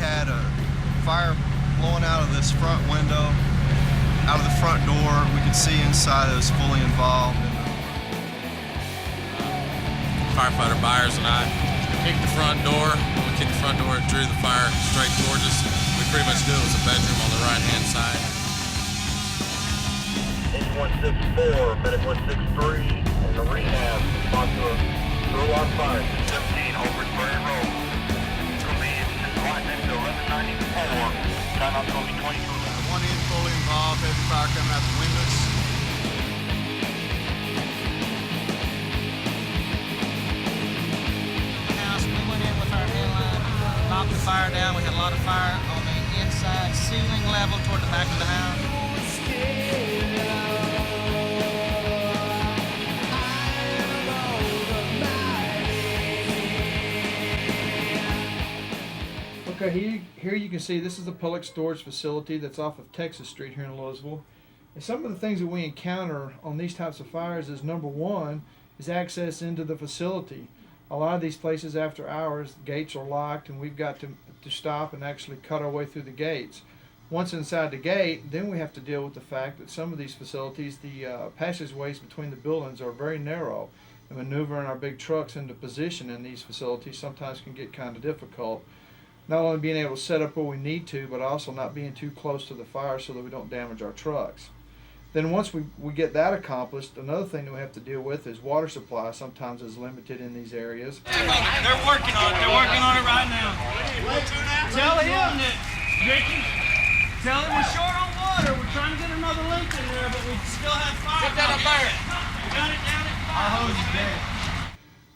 had a fire blowing out of this front window, out of the front door. We could see inside it was fully involved. Firefighter Byers and I kicked the front door. When we kicked the front door, it drew the fire straight towards us. We pretty much knew it was a bedroom on the right-hand side. H164, medic 163, and the rehab respond to a alarm fire. 17, over Prairie Road. It's going to be right next to 1194. Time out going to be 22. One end fully involved, heavy fire coming out the windows. We went in with our headline, knocked the fire down. We had a lot of fire on the inside ceiling level toward the back of the house. Okay, here you can see this is the public storage facility that's off of Texas Street here in Lewisville. And some of the things that we encounter on these types of fires is, number one, is access into the facility. A lot of these places after hours, the gates are locked and we've got to stop and actually cut our way through the gates. Once inside the gate, then we have to deal with the fact that some of these facilities, the passageways between the buildings are very narrow, and maneuvering our big trucks into position in these facilities sometimes can get kind of difficult. Not only being able to set up where we need to, but also not being too close to the fire so that we don't damage our trucks. Then once we get that accomplished, another thing that we have to deal with is water supply sometimes is limited in these areas. They're working on it. They're working on it right now. Tell him that, Ricky, tell him we're short on water. We're trying to get another link in there, but we still have fire. Get that up there. We got it down at fire. Our hose is dead.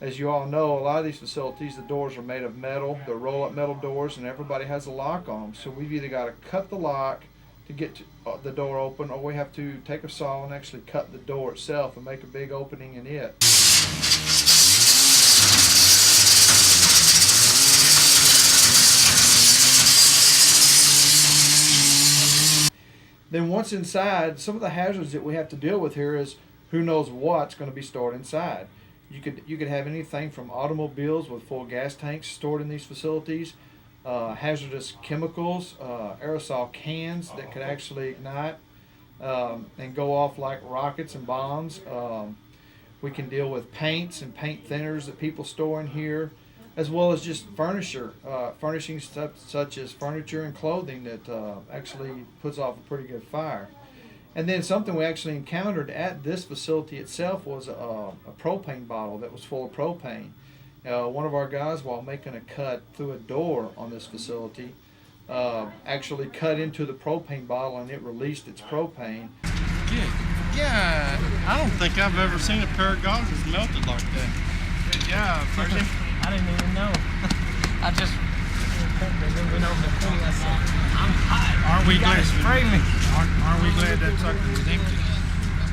As you all know, a lot of these facilities, the doors are made of metal. They're roll-up metal doors, and everybody has a lock on them. So we've either got to cut the lock to get the door open, or we have to take a saw and actually cut the door itself and make a big opening in it. Then once inside, some of the hazards that we have to deal with here is who knows what's going to be stored inside. You could have anything from automobiles with full gas tanks stored in these facilities, hazardous chemicals, aerosol cans that could actually ignite and go off like rockets and bombs. We can deal with paints and paint thinners that people store in here, as well as just furnishings such as furniture and clothing that actually puts off a pretty good fire. And then something we actually encountered at this facility itself was a propane bottle that was full of propane. One of our guys, while making a cut through a door on this facility, actually cut into the propane bottle and it released its propane. Yeah, I don't think I've ever seen a pair of goggles melted like that. Yeah, Percy. I didn't even know. I just went over to Penny. I said, I'm hot. Aren't we glad? Spray me. Aren't we glad that sucker was empty?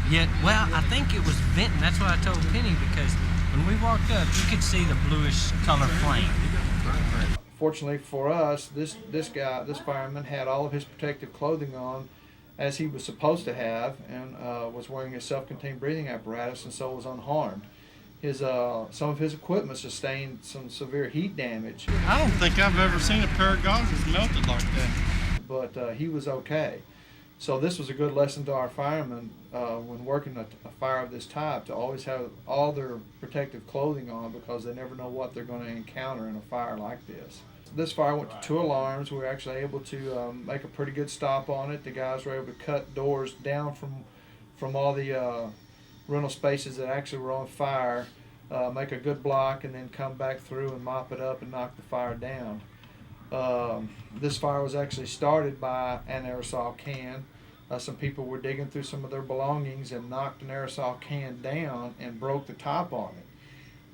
Yeah, well, I think it was venting. That's what I told Penny, because when we walked up, you could see the bluish color flame. Fortunately for us, this fireman had all of his protective clothing on as he was supposed to have, and was wearing a self-contained breathing apparatus, and so was unharmed. Some of his equipment sustained some severe heat damage. I don't think I've ever seen a pair of goggles melted like that. But he was okay. So this was a good lesson to our firemen when working a fire of this type, to always have all their protective clothing on, because they never know what they're going to encounter in a fire like this. This fire went to 2 alarms. We were actually able to make a pretty good stop on it. The guys were able to cut doors down from all the rental spaces that actually were on fire, make a good block, and then come back through and mop it up and knock the fire down. This fire was actually started by an aerosol can. Some people were digging through some of their belongings and knocked an aerosol can down and broke the top on it.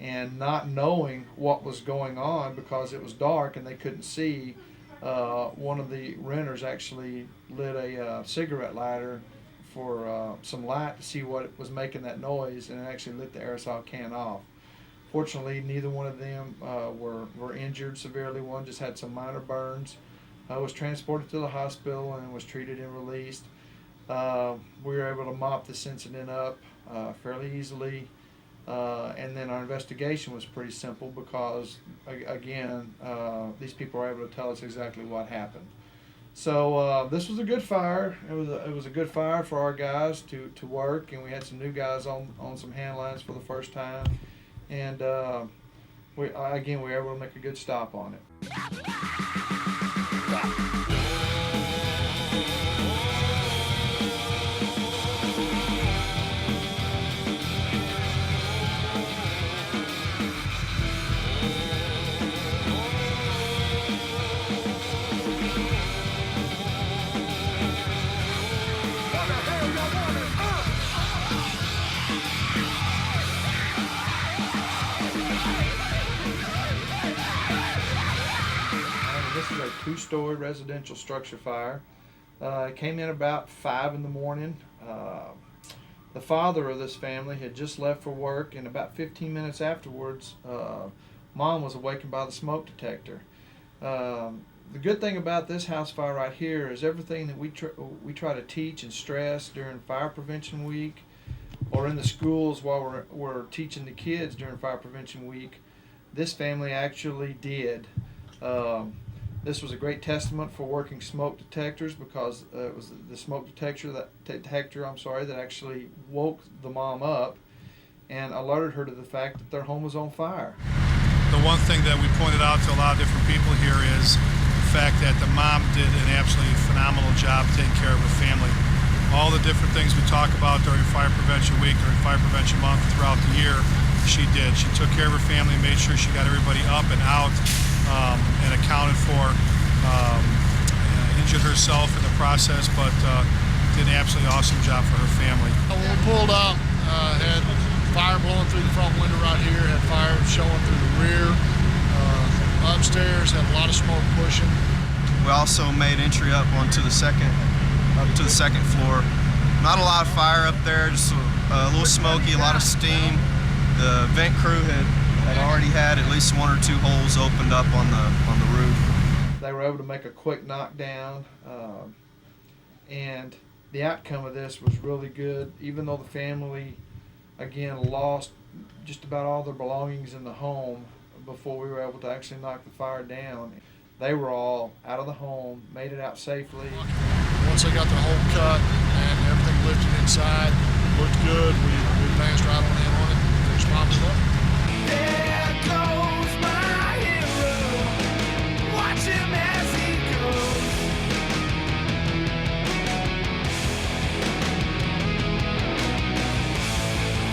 And not knowing what was going on because it was dark and they couldn't see, one of the renters actually lit a cigarette lighter for some light to see what was making that noise, and it actually lit the aerosol can off. Fortunately, neither one of them were injured severely. One just had some minor burns, was transported to the hospital and was treated and released. We were able to mop this incident up fairly easily. And then our investigation was pretty simple because, again, these people were able to tell us exactly what happened. So this was a good fire. It was a good fire for our guys to work, and we had some new guys on some hand lines for the first time, and we were able to make a good stop on it. This is a 2-story residential structure fire. It came in about 5 in the morning. The father of this family had just left for work, and about 15 minutes afterwards, Mom was awakened by the smoke detector. The good thing about this house fire right here is everything that we try to teach and stress during Fire Prevention Week, or in the schools while we're teaching the kids during Fire Prevention Week, this family actually did. This was a great testament for working smoke detectors, because it was the smoke detector that actually woke the mom up and alerted her to the fact that their home was on fire. The one thing that we pointed out to a lot of different people here is the fact that the mom did an absolutely phenomenal job taking care of her family. All the different things we talk about during Fire Prevention Week, during Fire Prevention Month, throughout the year, she did. She took care of her family, made sure she got everybody up and out, and accounted for. Injured herself in the process, but did an absolutely awesome job for her family. When we pulled up, had fire blowing through the front window right here, had fire showing through the rear. Upstairs had a lot of smoke pushing. We also made entry up to the second floor. Not a lot of fire up there, just a little smoky, a lot of steam. The vent crew had already had at least 1 or 2 holes opened up on the roof. They were able to make a quick knockdown, and the outcome of this was really good. Even though the family, again, lost just about all their belongings in the home before we were able to actually knock the fire down, they were all out of the home, made it out safely. Once they got the hole cut and everything lifted inside, looked good, we advanced right on in on it, fixed it up. There goes my hero. Watch him as he goes.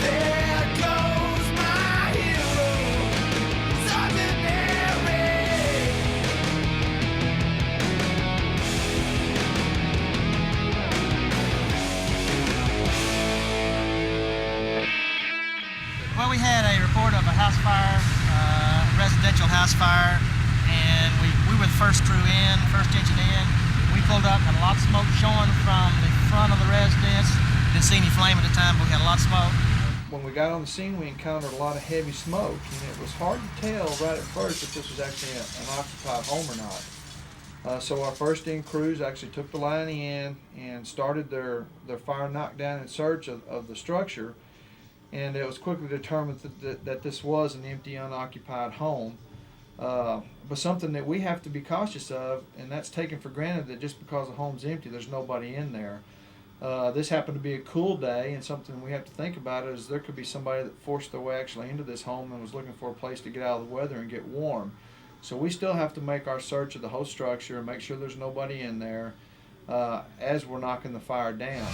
There goes my hero. It's ordinary. Well, we had a report of a house fire, residential house fire, and we were the first crew in, first engine in. We pulled up, had a lot of smoke showing from the front of the residence. Didn't see any flame at the time, but we had a lot of smoke. When we got on the scene, we encountered a lot of heavy smoke, and it was hard to tell right at first if this was actually an occupied home or not. So our first in crews actually took the line in and started their fire knockdown and search of the structure. And it was quickly determined that this was an empty, unoccupied home. But something that we have to be cautious of, and that's taken for granted that just because the home's empty, there's nobody in there. This happened to be a cool day, and something we have to think about is there could be somebody that forced their way actually into this home and was looking for a place to get out of the weather and get warm. So we still have to make our search of the whole structure and make sure there's nobody in there as we're knocking the fire down.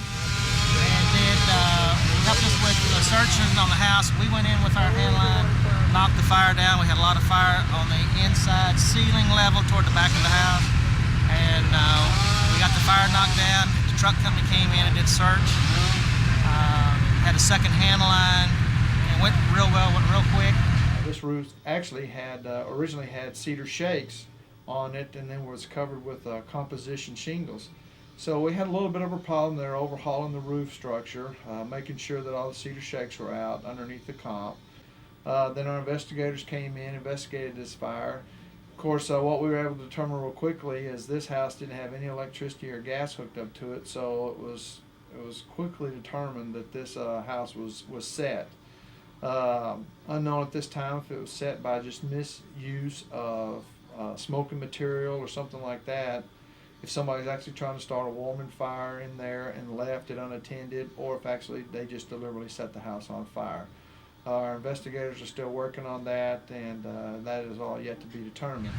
Helped us with the searching on the house. We went in with our handline, knocked the fire down. We had a lot of fire on the inside ceiling level toward the back of the house, and we got the fire knocked down. The truck company came in and did search. Had a second handline, and went real well, went real quick. This roof actually had originally had cedar shakes on it, and then was covered with composition shingles. So we had a little bit of a problem there, overhauling the roof structure, making sure that all the cedar shakes were out underneath the comp. Then our investigators came in, investigated this fire. Of course, what we were able to determine real quickly is this house didn't have any electricity or gas hooked up to it, so it was quickly determined that this house was set. Unknown at this time if it was set by just misuse of smoking material or something like that. If somebody's actually trying to start a warming fire in there and left it unattended, or if actually they just deliberately set the house on fire. Our investigators are still working on that, and that is all yet to be determined.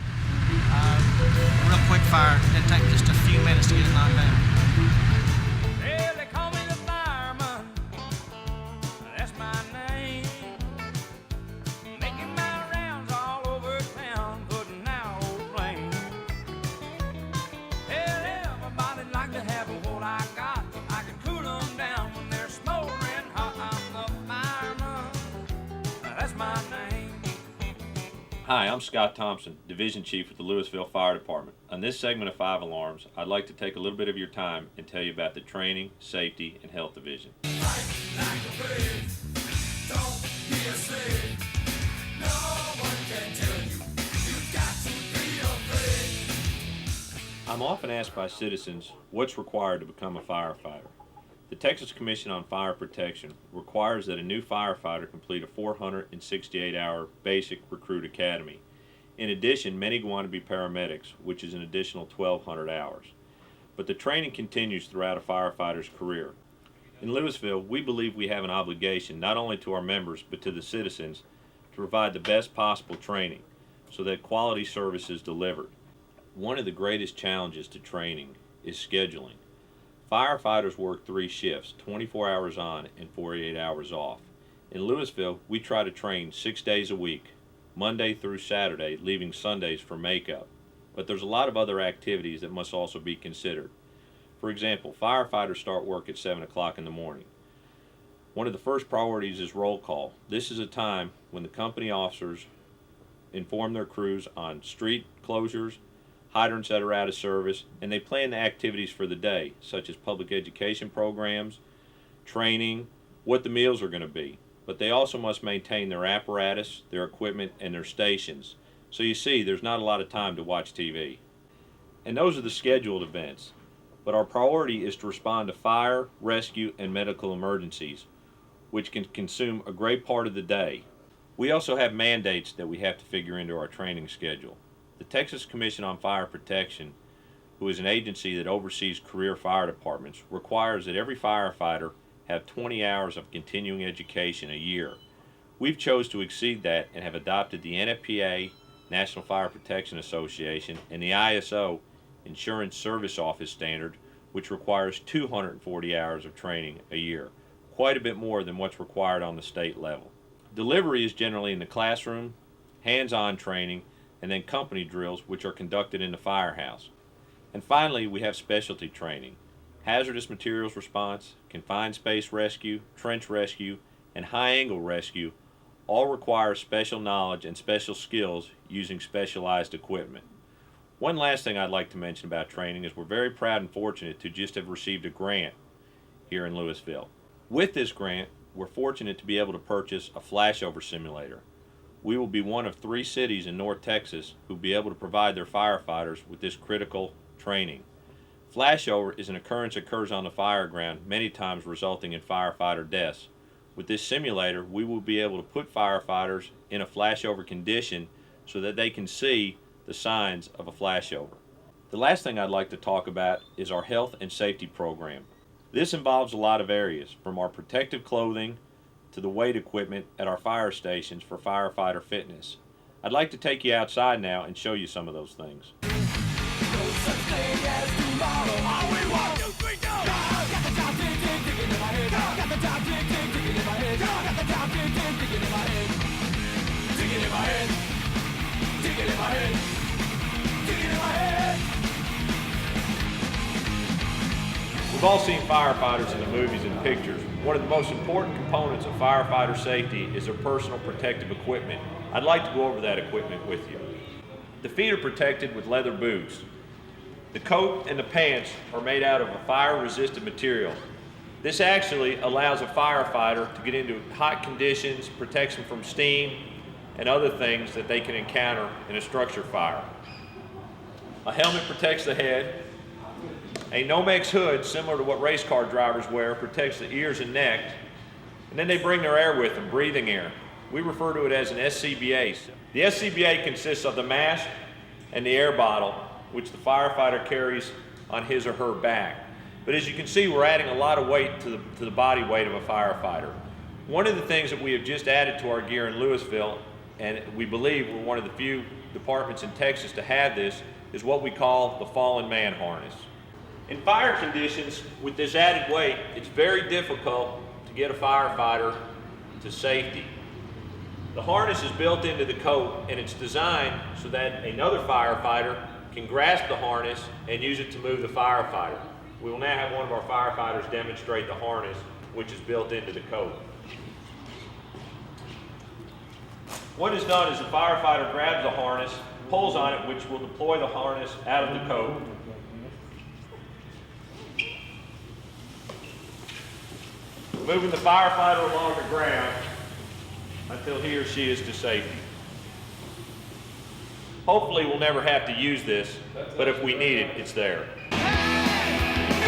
Real quick fire. It'd take just a few minutes to get it knocked down. Well, they call me the fireman. That's my name. Making my rounds all over town, putting out old flames. Hell, everybody like to have what I got. I can cool them down when they're smoldering hot. I'm the fireman. That's my name. Hi, I'm Scott Thompson, Division Chief with the Lewisville Fire Department. On this segment of 5 Alarms, I'd like to take a little bit of your time and tell you about the Training, Safety, and Health Division. I'm often asked by citizens what's required to become a firefighter. The Texas Commission on Fire Protection requires that a new firefighter complete a 468-hour basic recruit academy. In addition, many go on to be paramedics, which is an additional 1,200 hours. But the training continues throughout a firefighter's career. In Lewisville, we believe we have an obligation not only to our members but to the citizens to provide the best possible training so that quality service is delivered. One of the greatest challenges to training is scheduling. Firefighters work 3 shifts, 24 hours on and 48 hours off. In Lewisville, we try to train 6 days a week, Monday through Saturday, leaving Sundays for makeup. But there's a lot of other activities that must also be considered. For example, firefighters start work at 7 o'clock in the morning. One of the first priorities is roll call. This is a time when the company officers inform their crews on street closures, hydrants that are out of service, and they plan the activities for the day, such as public education programs, training, what the meals are going to be. But they also must maintain their apparatus, their equipment, and their stations. So you see, there's not a lot of time to watch TV. And those are the scheduled events. But our priority is to respond to fire, rescue, and medical emergencies, which can consume a great part of the day. We also have mandates that we have to figure into our training schedule. The Texas Commission on Fire Protection, who is an agency that oversees career fire departments, requires that every firefighter have 20 hours of continuing education a year. We've chose to exceed that and have adopted the NFPA, National Fire Protection Association, and the ISO, Insurance Service Office standard, which requires 240 hours of training a year, quite a bit more than what's required on the state level. Delivery is generally in the classroom, hands-on training, and then company drills, which are conducted in the firehouse. And finally, we have specialty training. Hazardous materials response, confined space rescue, trench rescue, and high-angle rescue all require special knowledge and special skills using specialized equipment. One last thing I'd like to mention about training is we're very proud and fortunate to just have received a grant here in Lewisville. With this grant, we're fortunate to be able to purchase a flashover simulator. We will be one of 3 cities in North Texas who will be able to provide their firefighters with this critical training. Flashover is an occurrence that occurs on the fire ground, many times resulting in firefighter deaths. With this simulator, we will be able to put firefighters in a flashover condition so that they can see the signs of a flashover. The last thing I'd like to talk about is our health and safety program. This involves a lot of areas, from our protective clothing to the weight equipment at our fire stations for firefighter fitness. I'd like to take you outside now and show you some of those things. We've all seen firefighters in the movies and pictures. One of the most important components of firefighter safety is their personal protective equipment. I'd like to go over that equipment with you. The feet are protected with leather boots. The coat and the pants are made out of a fire-resistant material. This actually allows a firefighter to get into hot conditions, protects them from steam and other things that they can encounter in a structure fire. A helmet protects the head. A Nomex hood, similar to what race car drivers wear, protects the ears and neck. And then they bring their air with them, breathing air. We refer to it as an SCBA. The SCBA consists of the mask and the air bottle, which the firefighter carries on his or her back. But as you can see, we're adding a lot of weight to the body weight of a firefighter. One of the things that we have just added to our gear in Lewisville, and we believe we're one of the few departments in Texas to have this, is what we call the fallen man harness. In fire conditions, with this added weight, it's very difficult to get a firefighter to safety. The harness is built into the coat, and it's designed so that another firefighter can grasp the harness and use it to move the firefighter. We will now have one of our firefighters demonstrate the harness, which is built into the coat. What is done is the firefighter grabs the harness, pulls on it, which will deploy the harness out of the coat. Moving the firefighter along the ground until he or she is to safety. Hopefully we'll never have to use this, but if we need it, it's there. Through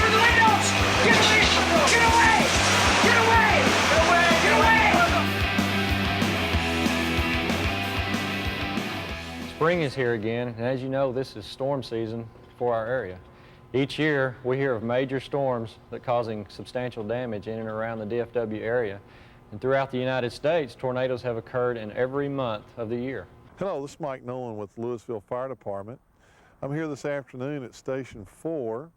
the windows! Get away! Get away! Get away! Get away! Get away! Spring is here again, and as you know, this is storm season for our area. Each year, we hear of major storms that causing substantial damage in and around the DFW area. And throughout the United States, tornadoes have occurred in every month of the year. Hello, this is Mike Nolan with Lewisville Fire Department. I'm here this afternoon at Station 4.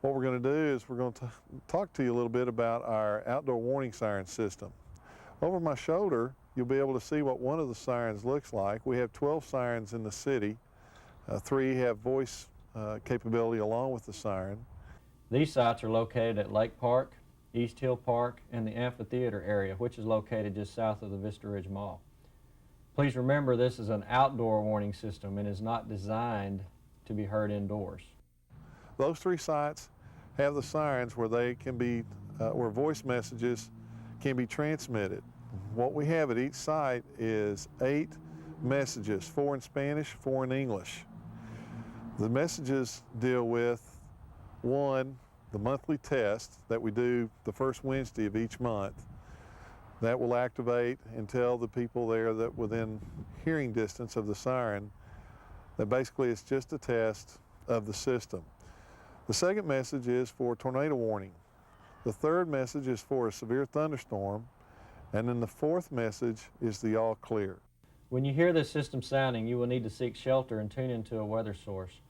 What we're going to do is we're going to talk to you a little bit about our outdoor warning siren system. Over my shoulder, you'll be able to see what one of the sirens looks like. We have 12 sirens in the city. 3 have voice capability along with the siren. These sites are located at Lake Park, East Hill Park, and the amphitheater area, which is located just south of the Vista Ridge Mall. Please remember this is an outdoor warning system and is not designed to be heard indoors. Those 3 sites have the sirens where they can be, where voice messages can be transmitted. What we have at each site is 8 messages, 4 in Spanish, 4 in English. The messages deal with, 1, the monthly test that we do the first Wednesday of each month. That will activate and tell the people there that within hearing distance of the siren that basically it's just a test of the system. The second message is for tornado warning. The third message is for a severe thunderstorm. And then the fourth message is the all clear. When you hear this system sounding, you will need to seek shelter and tune into a weather source.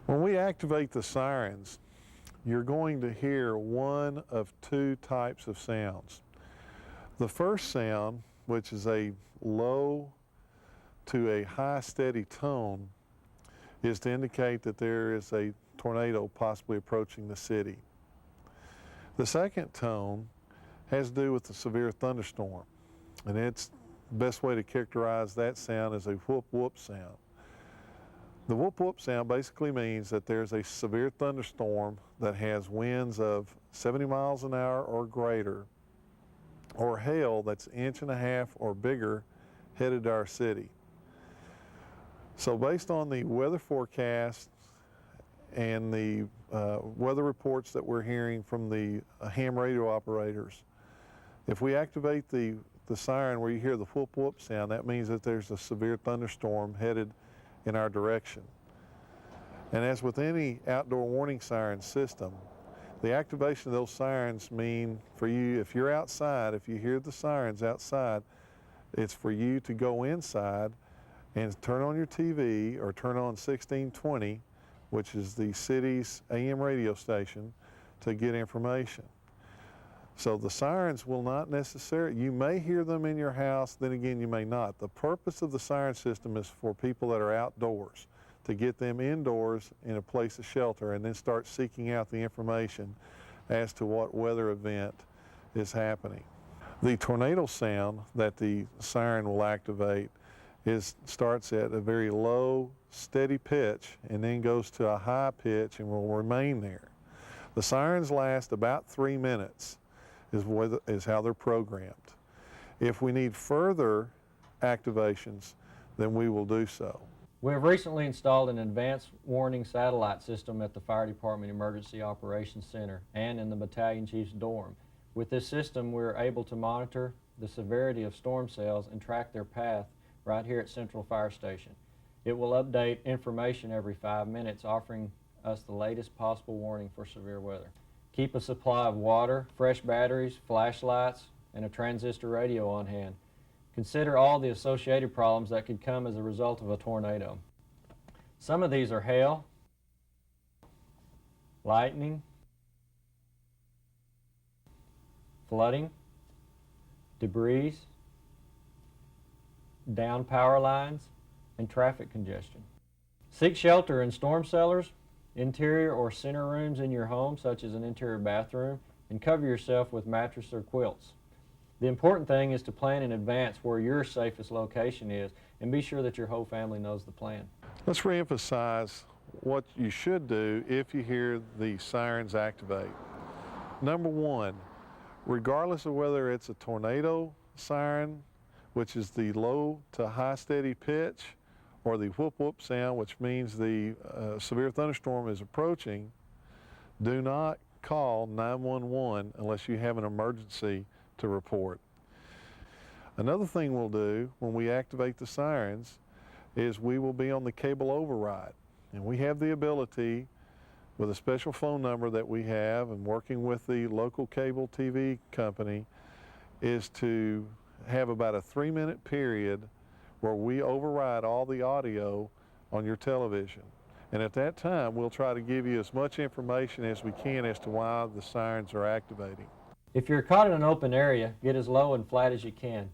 When we activate the sirens, you're going to hear one of 2 types of sounds. The first sound, which is a low to a high steady tone, is to indicate that there is a tornado possibly approaching the city. The second tone has to do with the severe thunderstorm, and it's the best way to characterize that sound is a whoop whoop sound. The whoop whoop sound basically means that there's a severe thunderstorm that has winds of 70 miles an hour or greater, or hail that's 1.5 inches or bigger headed to our city. So based on the weather forecast and the weather reports that we're hearing from the ham radio operators, if we activate the siren where you hear the whoop whoop sound, that means that there's a severe thunderstorm headed in our direction. And as with any outdoor warning siren system, the activation of those sirens mean for you, if you're outside, if you hear the sirens outside, it's for you to go inside and turn on your TV or turn on 1620, which is the city's AM radio station, to get information. So the sirens will not necessarily, you may hear them in your house, then again you may not. The purpose of the siren system is for people that are outdoors, to get them indoors in a place of shelter and then start seeking out the information as to what weather event is happening. The tornado sound that the siren will activate starts at a very low, steady pitch and then goes to a high pitch and will remain there. The sirens last about 3 minutes is how they're programmed. If we need further activations, then we will do so. We have recently installed an advanced warning satellite system at the Fire Department Emergency Operations Center and in the Battalion Chief's dorm. With this system, we're able to monitor the severity of storm cells and track their path right here at Central Fire Station. It will update information every 5 minutes, offering us the latest possible warning for severe weather. Keep a supply of water, fresh batteries, flashlights, and a transistor radio on hand. Consider all the associated problems that could come as a result of a tornado. Some of these are hail, lightning, flooding, debris, down power lines, and traffic congestion. Seek shelter in storm cellars, interior or center rooms in your home, such as an interior bathroom, and cover yourself with mattress or quilts. The important thing is to plan in advance where your safest location is and be sure that your whole family knows the plan. Let's reemphasize what you should do if you hear the sirens activate. Number one, regardless of whether it's a tornado siren, which is the low to high steady pitch, or the whoop whoop sound, which means the severe thunderstorm is approaching, do not call 911 unless you have an emergency to report. Another thing we'll do when we activate the sirens is we will be on the cable override. And we have the ability, with a special phone number that we have and working with the local cable TV company, is to have about a 3-minute period where we override all the audio on your television. And at that time, we'll try to give you as much information as we can as to why the sirens are activating. If you're caught in an open area, get as low and flat as you can.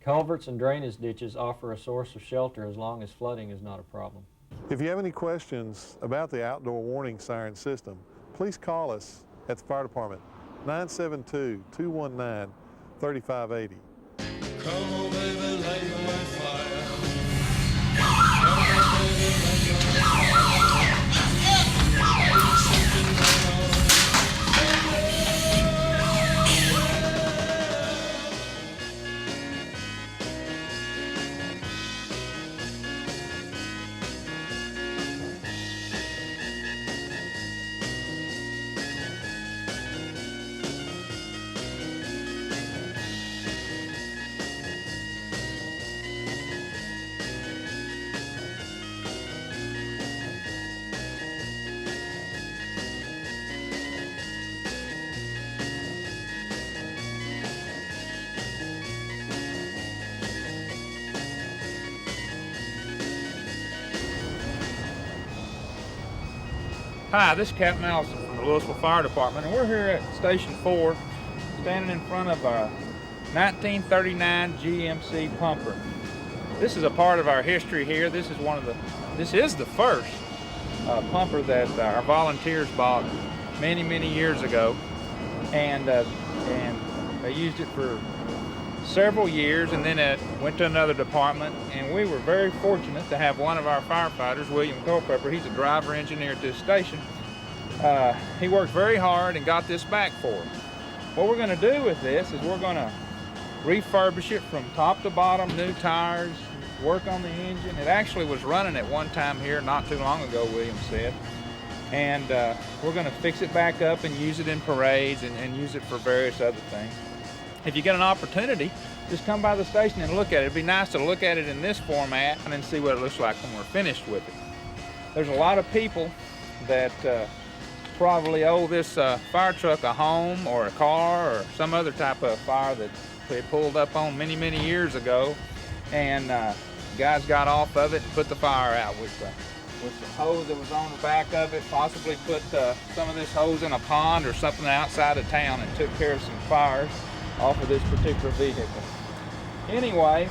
Culverts and drainage ditches offer a source of shelter as long as flooding is not a problem. If you have any questions about the outdoor warning siren system, please call us at the fire department, 972-219-3580. Come on, baby, light my fire. Hi, this is Captain Allison from the Lewisville Fire Department, and we're here at Station 4, standing in front of a 1939 GMC pumper. This is a part of our history here. This is the first pumper that our volunteers bought many, many years ago, and they used it for several years, and then it went to another department, and we were very fortunate to have one of our firefighters, William Culpepper. He's a driver engineer at this station. He worked very hard and got this back for us. What we're going to do with this is we're going to refurbish it from top to bottom, new tires, work on the engine. It actually was running at one time here not too long ago, William said, and we're going to fix it back up and use it in parades and use it for various other things. If you get an opportunity, just come by the station and look at it. It'd be nice to look at it in this format and then see what it looks like when we're finished with it. There's a lot of people that probably owe this fire truck a home or a car or some other type of fire that they pulled up on many, many years ago, and guys got off of it and put the fire out with the hose that was on the back of it, possibly put some of this hose in a pond or something outside of town and took care of some fires off of this particular vehicle. Anyway,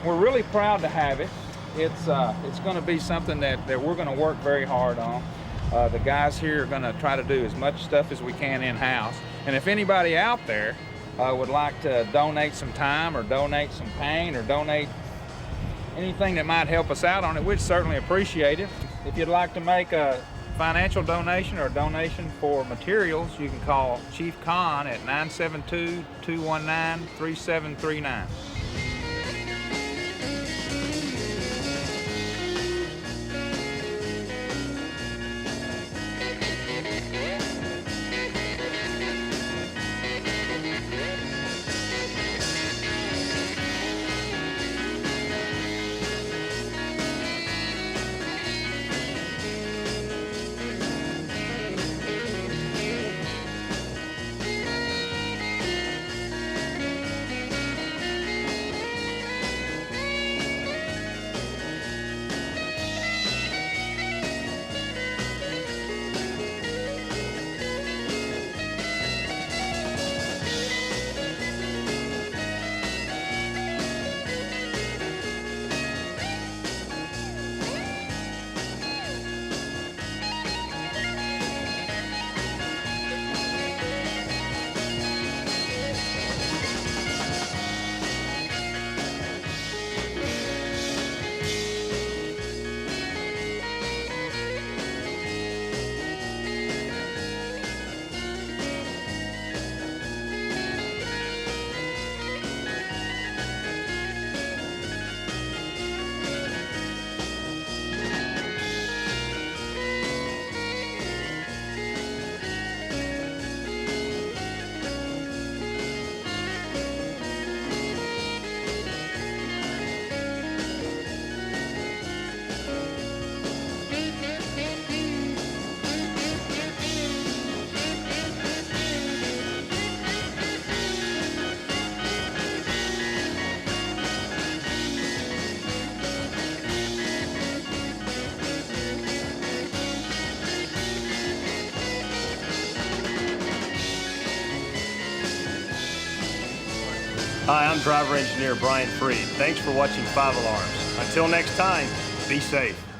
we're really proud to have it. It's going to be something that we're going to work very hard on. The guys here are going to try to do as much stuff as we can in-house. And if anybody out there would like to donate some time or donate some paint or donate anything that might help us out on it, we'd certainly appreciate it. If you'd like to make a financial donation or a donation for materials, you can call Chief Khan at 972-219-3739. Hi, I'm driver engineer Brian Freed. Thanks for watching 5 Alarms. Until next time, be safe.